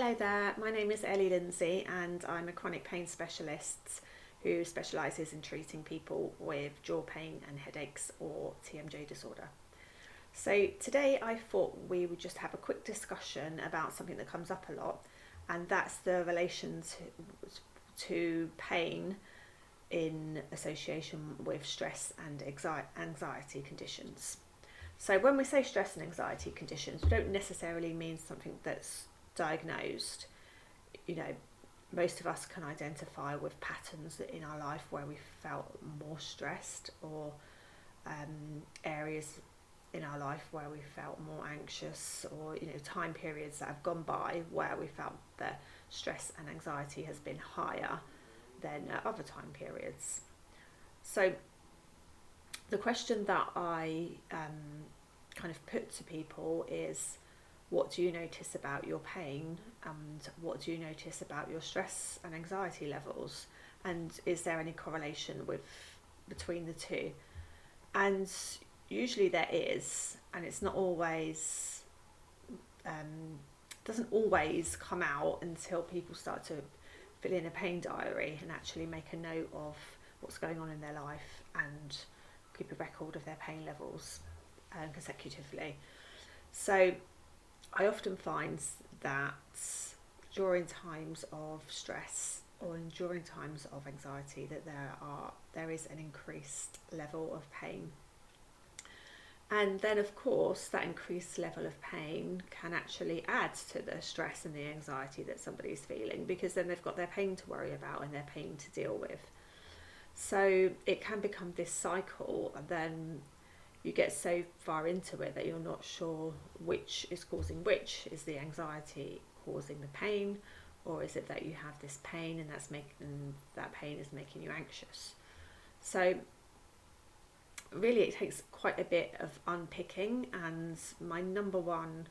Hello there, my name is Ellie Lindsay and I'm a chronic pain specialist who specialises in treating people with jaw pain and headaches or TMJ disorder. So today I thought we would just have a quick discussion about something that comes up a lot, and that's the relation to pain in association with stress and anxiety conditions. So when we say stress and anxiety conditions, we don't necessarily mean something that's diagnosed. You know, most of us can identify with patterns in our life where we felt more stressed, or areas in our life where we felt more anxious, or time periods that have gone by where we felt that stress and anxiety has been higher than other time periods. So the question that I kind of put to people is, what do you notice about your pain, and what do you notice about your stress and anxiety levels, and is there any correlation between the two? And usually there is, and it's not always doesn't always come out until people start to fill in a pain diary and actually make a note of what's going on in their life and keep a record of their pain levels consecutively. So I often find that during times of stress or during times of anxiety that there is an increased level of pain. And then of course that increased level of pain can actually add to the stress and the anxiety that somebody's feeling, because then they've got their pain to worry about and their pain to deal with. So it can become this cycle, and then you get so far into it that you're not sure which is causing which. Is the anxiety causing the pain, or is it that you have this pain and that pain is making you anxious? So really it takes quite a bit of unpicking, and my number one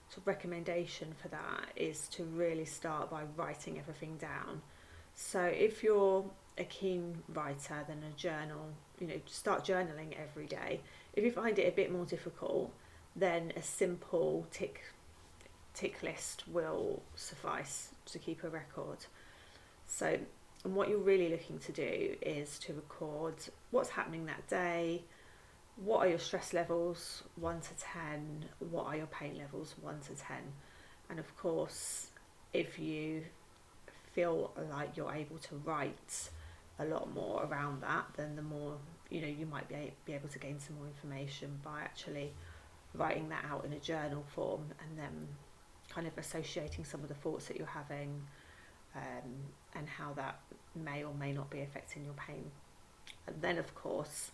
sort of recommendation for that is to really start by writing everything down. So if you're a keen writer, then a journal, start journaling every day. If you find it a bit more difficult, then a simple tick list will suffice to keep a record. So, and what you're really looking to do is to record what's happening that day, what are your stress levels 1 to 10, what are your pain levels 1 to 10. And of course, if you feel like you're able to write a lot more around that, then the more you might be able to gain some more information by actually writing that out in a journal form, and then kind of associating some of the thoughts that you're having, and how that may or may not be affecting your pain. And then of course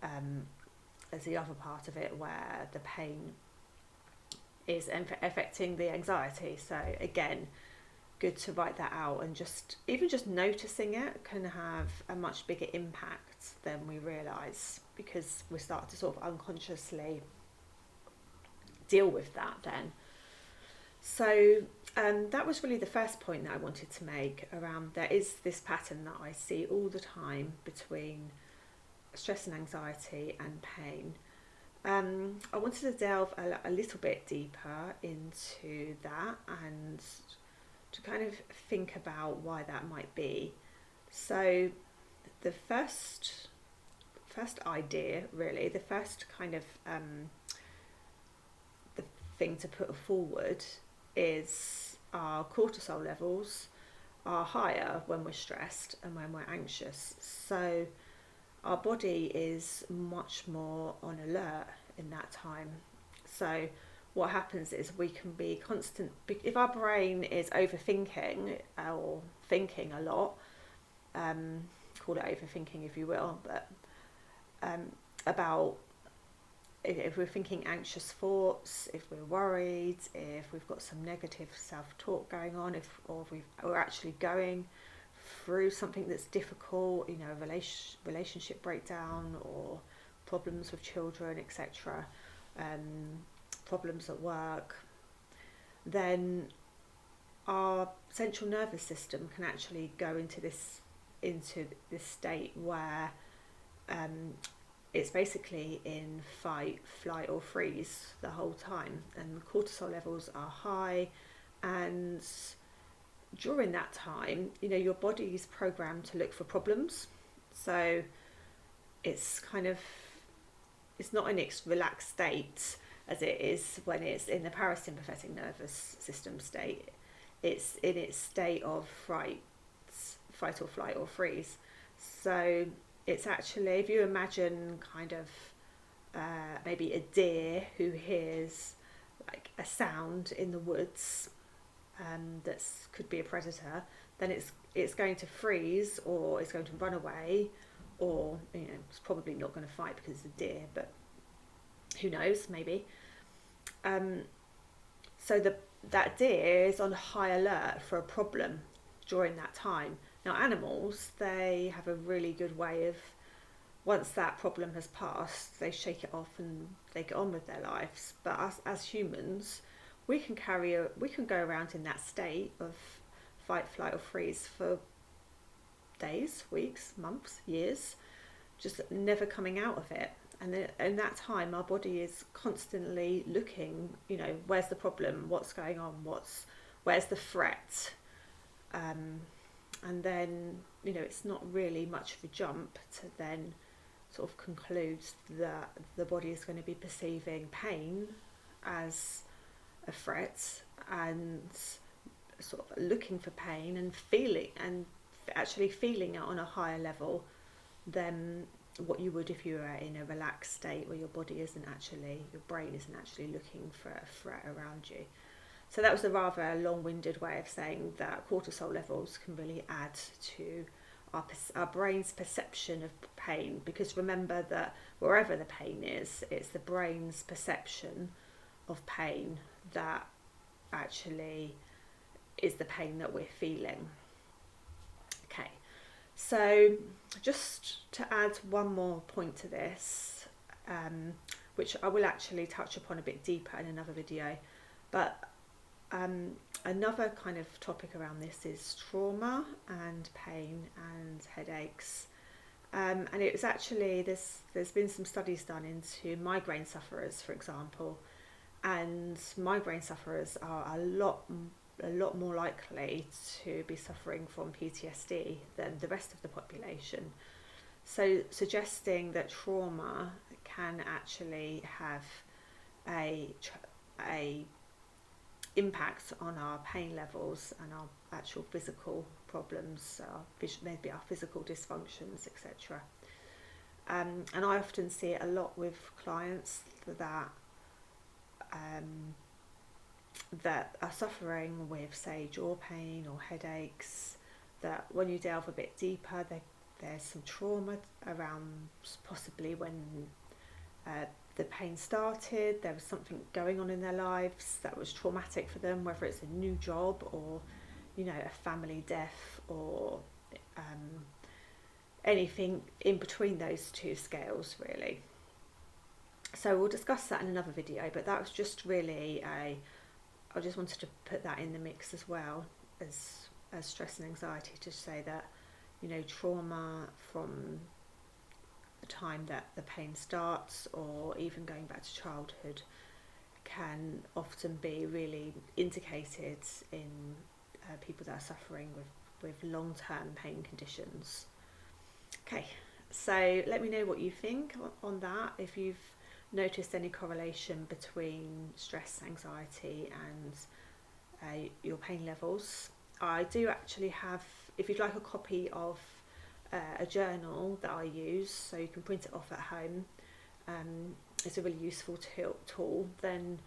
there's the other part of it where the pain is affecting the anxiety. So again, good to write that out, and even just noticing it can have a much bigger impact than we realise, because we start to sort of unconsciously deal with that then. So that was really the first point that I wanted to make around, there is this pattern that I see all the time between stress and anxiety and pain. I wanted to delve a little bit deeper into that and to kind of think about why that might be. So the first idea, really, the first kind of the thing to put forward is our cortisol levels are higher when we're stressed and when we're anxious. So our body is much more on alert in that time. So what happens is we can be constant, if our brain is overthinking or thinking a lot, call it overthinking if you will, but about if we're thinking anxious thoughts, if we're worried, if we've got some negative self-talk going on, if we're actually going through something that's difficult, a relationship breakdown or problems with children, etc., problems at work, then our central nervous system can actually go into this state where it's basically in fight, flight or freeze the whole time, and cortisol levels are high, And during that time, you know, your body is programmed to look for problems. So it's kind of, it's not in its relaxed state as it is when it's in the parasympathetic nervous system state. It's in its state of fight or flight or freeze. So it's actually, if you imagine kind of maybe a deer who hears like a sound in the woods that could be a predator, then it's going to freeze, or it's going to run away, or, you know, it's probably not going to fight because it's a deer, but who knows, maybe. So that deer is on high alert for a problem during that time. Now animals, they have a really good way of, once that problem has passed, they shake it off and they get on with their lives. But us as humans, we can go around in that state of fight, flight or freeze for days, weeks, months, years, just never coming out of it. And in that time, our body is constantly looking, you know, where's the problem, what's going on, where's the threat, and then, you know, it's not really much of a jump to then sort of conclude that the body is going to be perceiving pain as a threat and sort of looking for pain and actually feeling it on a higher level than what you would if you were in a relaxed state where your brain isn't actually looking for a threat around you. So that was a rather long-winded way of saying that cortisol levels can really add to our brain's perception of pain, because remember that wherever the pain is, it's the brain's perception of pain that actually is the pain that we're feeling. Okay, so just to add one more point to this, which I will actually touch upon a bit deeper in another video, but another kind of topic around this is trauma and pain and headaches. And it was actually, there's been some studies done into migraine sufferers, for example, and migraine sufferers are a lot more likely to be suffering from PTSD than the rest of the population. So suggesting that trauma can actually have a impact on our pain levels and our actual physical problems, maybe our physical dysfunctions, etc. And I often see it a lot with clients that that are suffering with, say, jaw pain or headaches, that when you delve a bit deeper, there's some trauma around possibly when the pain started. There was something going on in their lives that was traumatic for them, whether it's a new job or, you know, a family death or anything in between those two scales, really. So we'll discuss that in another video, but that was just really I just wanted to put that in the mix as well as stress and anxiety, to say that, you know, trauma from the time that the pain starts, or even going back to childhood, can often be really indicated in people that are suffering with long-term pain conditions. Okay, so let me know what you think on that, if you've noticed any correlation between stress, anxiety and your pain levels. I do actually have, if you'd like a copy of a journal that I use, so you can print it off at home, it's a really useful tool, then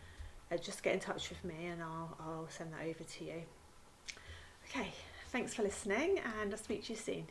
just get in touch with me and I'll send that over to you. Okay, thanks for listening, and I'll speak to you soon.